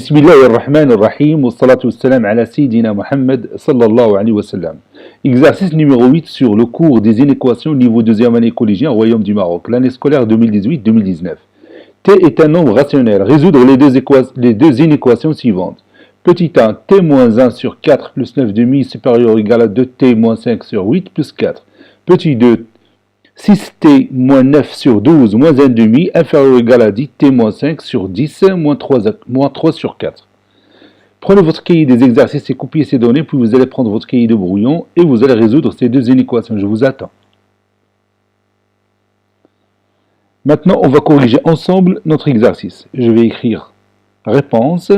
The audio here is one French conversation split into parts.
Bismillahirrahmanirrahim, wa salatu wassalam ala Sayyidina Muhammad sallallahu alayhi wa sallam. Exercice numéro 8 sur le cours des inéquations niveau deuxième année collégien au Royaume du Maroc, l'année scolaire 2018-2019. T est un nombre rationnel. Résoudre les deux inéquations suivantes. Petit 1, t moins 1 sur 4 plus 9 demi supérieur ou égal à 2t moins 5 sur 8 plus 4. Petit 2, 6t moins 9 sur 12 moins 1 demi inférieur ou égal à 10t moins 5 sur 10 moins 3 sur 4. Prenez votre cahier des exercices et copiez ces données, puis vous allez prendre votre cahier de brouillon et vous allez résoudre ces deux inéquations. Je vous attends. Maintenant, on va corriger ensemble notre exercice. Je vais écrire réponse.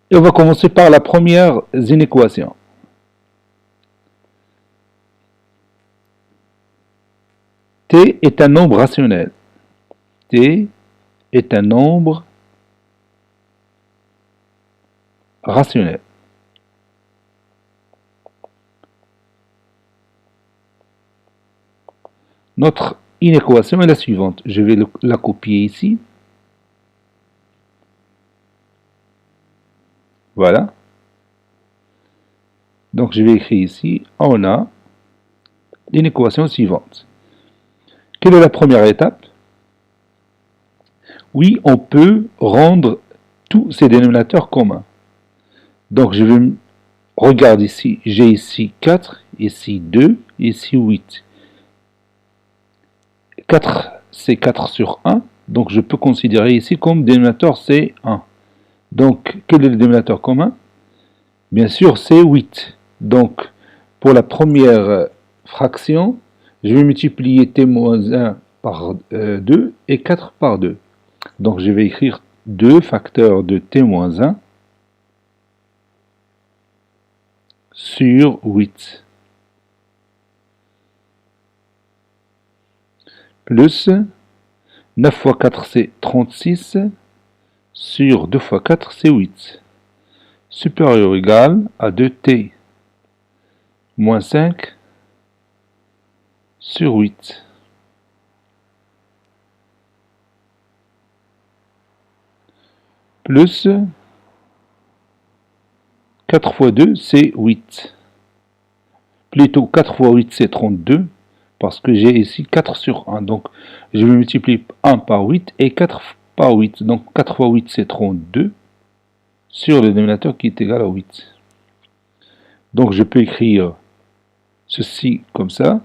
Et on va commencer par la première inéquation. T est un nombre rationnel. T est un nombre rationnel. Notre inéquation est la suivante. Je vais la copier ici. Voilà. Donc je vais écrire ici, on a l'inéquation suivante. Quelle est la première étape? Oui, on peut rendre tous ces dénominateurs communs. Donc je vais regarder ici, j'ai ici 4, ici 2, ici 8. 4, c'est 4 sur 1, donc je peux considérer ici comme dénominateur c'est 1. Donc, quel est le dénominateur commun? Bien sûr, c'est 8. Donc, pour la première fraction, je vais multiplier t moins 1 par 2 et 4 par 2. Donc, je vais écrire 2 facteurs de t moins 1 sur 8. Plus 9 fois 4, c'est 36. Sur 2 fois 4, c'est 8. Supérieur ou égal à 2t moins 5 sur 8. Plus 4 fois 2, c'est 8. Plutôt 4 fois 8, c'est 32. Parce que j'ai ici 4 sur 1. Donc, je vais multiplier 1 par 8 et 4 par 8. Donc, 4 fois 8, c'est 32 sur le dénominateur qui est égal à 8. Donc, je peux écrire ceci comme ça.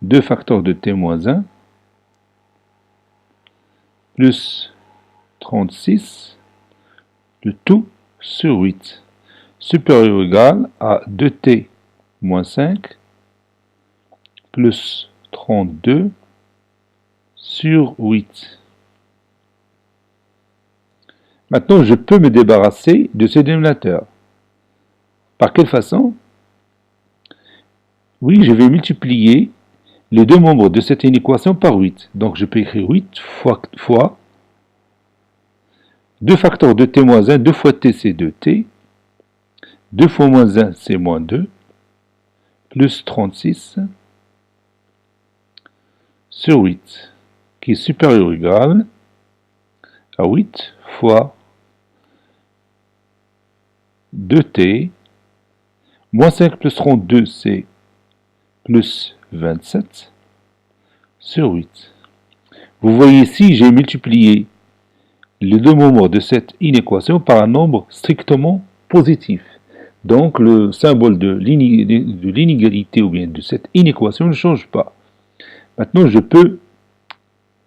2 facteurs de t moins 1 plus 36, le tout sur 8. Supérieur ou égal à 2t moins 5 plus 32 sur 8. Maintenant, je peux me débarrasser de ces dénominateurs. Par quelle façon? Oui, je vais multiplier les deux membres de cette inéquation par 8. Donc, je peux écrire 8 fois 2 facteurs de t moins 1, 2 fois t, c'est 2t. 2 fois moins 1, c'est moins 2. Plus 36 sur 8, qui est supérieur ou égal à 8 fois 2t, moins 5 plus 32, c'est plus 27, sur 8. Vous voyez ici, j'ai multiplié les deux membres de cette inéquation par un nombre strictement positif. Donc, le symbole de l'inégalité ou bien de cette inéquation ne change pas. Maintenant, je peux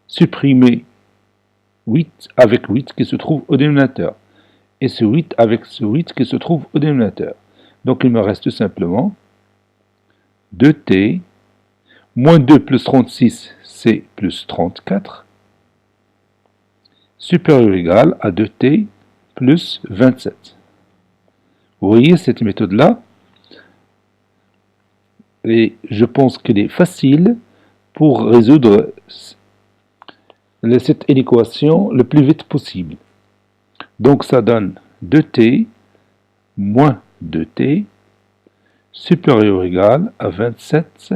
supprimer 8 avec 8 qui se trouve au dénominateur. Et ce 8 avec ce 8 qui se trouve au dénominateur. Donc, il me reste simplement 2t, moins 2 plus 36, c'est plus 34, supérieur ou égal à 2t plus 27. Vous voyez cette méthode-là? Et je pense qu'elle est facile pour résoudre cette inéquation le plus vite possible. Donc ça donne 2t moins 2t supérieur ou égal à 27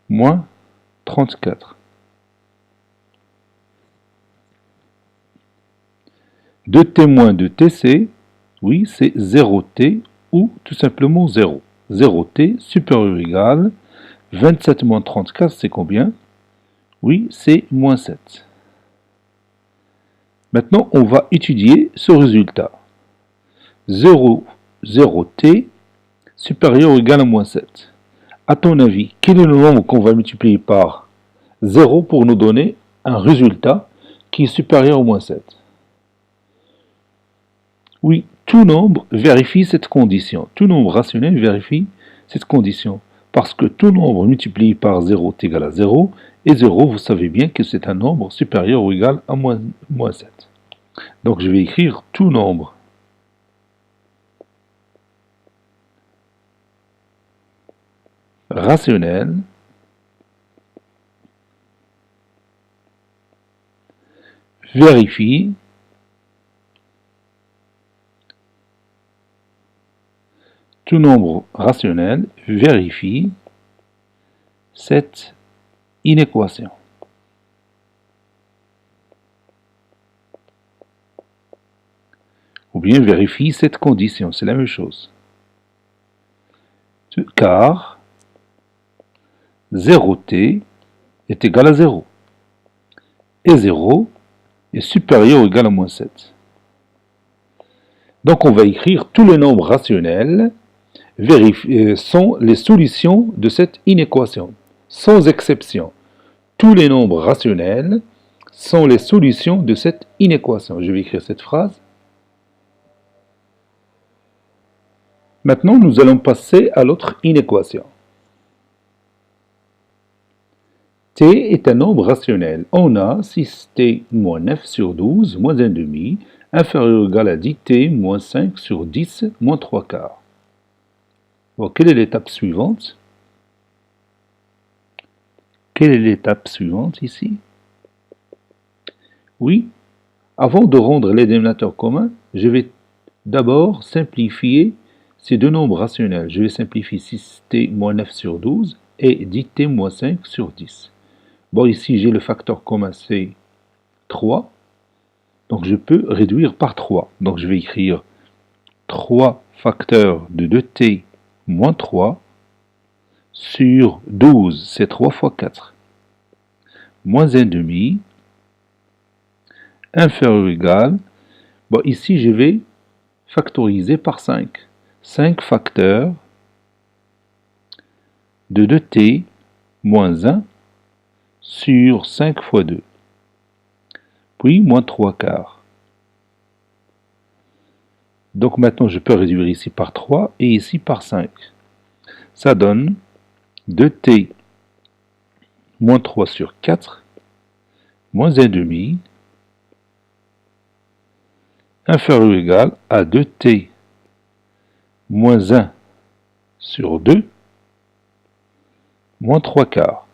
moins 34. 2t moins 2t, c'est, oui, c'est 0t ou tout simplement 0. 0t supérieur ou égal, 27 moins 34, c'est combien? Oui, c'est moins 7. Maintenant, on va étudier ce résultat. 0, 0t supérieur ou égal à moins 7. À ton avis, quel est le nombre qu'on va multiplier par 0 pour nous donner un résultat qui est supérieur au moins 7? Oui, tout nombre vérifie cette condition. Tout nombre rationnel vérifie cette condition. Parce que tout nombre multiplié par 0 est égal à 0. Et 0, vous savez bien que c'est un nombre supérieur ou égal à moins 7. Donc je vais écrire tout nombre rationnel vérifie tout nombre rationnel vérifie cette inéquation. Ou bien vérifie cette condition, c'est la même chose. Car 0t est égal à 0. Et 0 est supérieur ou égal à moins 7. Donc on va écrire tous les nombres rationnels sont les solutions de cette inéquation, sans exception. Tous les nombres rationnels sont les solutions de cette inéquation. Je vais écrire cette phrase. Maintenant, nous allons passer à l'autre inéquation. T est un nombre rationnel. On a 6t moins 9 sur 12 moins 1 demi inférieur ou égal à 10t moins 5 sur 10 moins 3 quarts. Bon, quelle est l'étape suivante? Quelle est l'étape suivante ici? Oui, avant de rendre les dénominateurs communs, je vais d'abord simplifier ces deux nombres rationnels. Je vais simplifier 6t moins 9 sur 12 et 10t moins 5 sur 10. Bon, ici, j'ai le facteur commun, c'est 3. Donc, je peux réduire par 3. Donc, je vais écrire 3 facteurs de 2t moins 3 sur 12, c'est 3 fois 4. Moins 1 demi, inférieur ou égal. Bon, ici, je vais factoriser par 5. 5 facteurs de 2t moins 1 sur 5 fois 2. Puis, moins 3 quarts. Donc maintenant, je peux réduire ici par 3 et ici par 5. Ça donne 2t moins 3 sur 4, moins 1 demi, inférieur ou égal à 2t moins 1 sur 2, moins 3 quarts.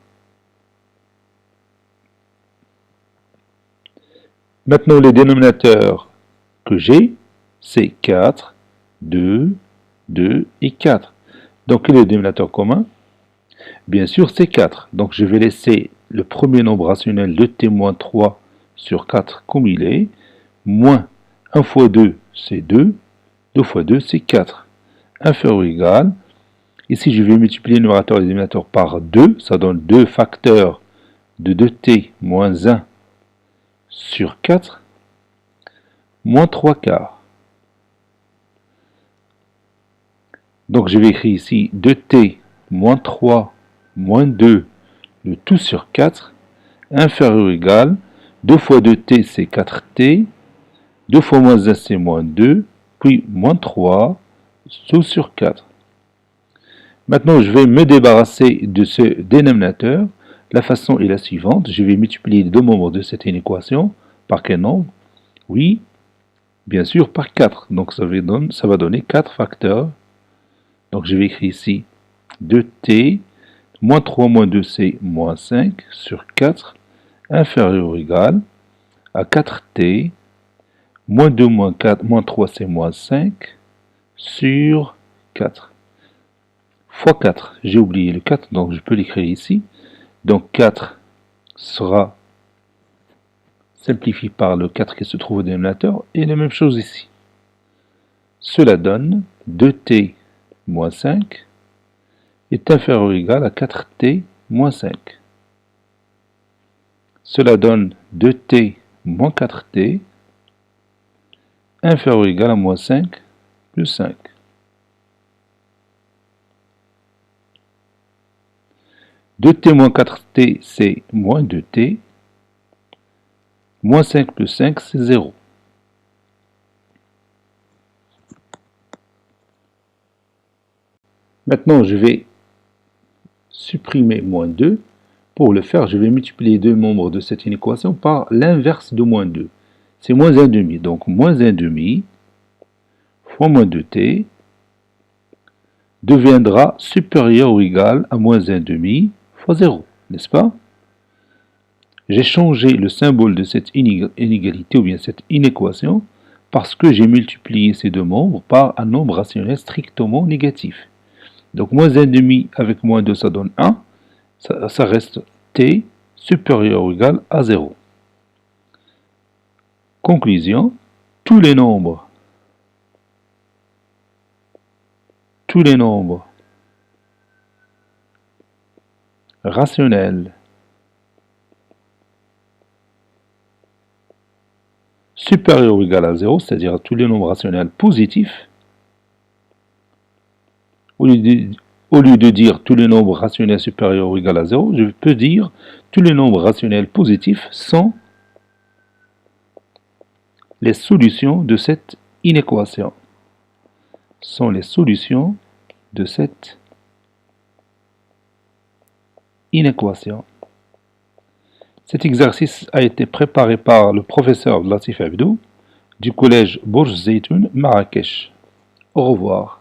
Maintenant, les dénominateurs que j'ai, c'est 4, 2, 2 et 4. Donc, quel est le dénominateur commun? Bien sûr, c'est 4. Donc, je vais laisser le premier nombre rationnel de t moins 3 sur 4 comme il est, moins 1 fois 2, c'est 2, 2 fois 2, c'est 4. Inférieur ou égal. Ici, je vais multiplier le numérateur et le dénominateur par 2. Ça donne 2 facteurs de 2t moins 1 sur 4, moins 3 quarts. Donc, je vais écrire ici 2t moins 3 moins 2, le tout sur 4, inférieur ou égal. 2 fois 2t, c'est 4t. 2 fois moins 1, c'est moins 2. Puis, moins 3, tout sur 4. Maintenant, je vais me débarrasser de ce dénominateur. La façon est la suivante. Je vais multiplier les deux membres de cette inéquation. Par quel nombre? Oui, bien sûr, par 4. Donc, ça va donner 4 facteurs. Donc, je vais écrire ici 2t, moins 3 moins 2, c'est moins 5 sur 4, inférieur ou égal à 4t, moins 2 moins 4, moins 3, c'est moins 5 sur 4. Fois 4, j'ai oublié le 4, donc je peux l'écrire ici. Donc 4 sera simplifie par le 4 qui se trouve au dénominateur, et la même chose ici. Cela donne 2t moins 5 est inférieur ou égal à 4t moins 5. Cela donne 2t moins 4t inférieur ou égal à moins 5 plus 5. Deux t moins 4t, c'est moins 2t. Moins 5 plus 5, c'est 0. Maintenant, je vais supprimer moins 2. Pour le faire, je vais multiplier les deux membres de cette inéquation par l'inverse de moins 2. C'est moins 1,5. Donc, moins 1,5 fois moins 2t deviendra supérieur ou égal à moins 1,5 fois 0, n'est-ce pas? J'ai changé le symbole de cette inégalité ou bien cette inéquation parce que j'ai multiplié ces deux membres par un nombre rationnel strictement négatif. Donc, moins 1,5 avec moins 2, ça donne 1. Ça reste t supérieur ou égal à 0. Conclusion, tous les nombres rationnels supérieurs ou égal à 0, c'est-à-dire tous les nombres rationnels positifs, au lieu de dire tous les nombres rationnels supérieurs ou égal à 0, je peux dire tous les nombres rationnels positifs sont les solutions de cette inéquation. Sont les solutions de cette inéquation. Cet exercice a été préparé par le professeur Latif Abdou du collège Bourj Zeytoun, Marrakech. Au revoir.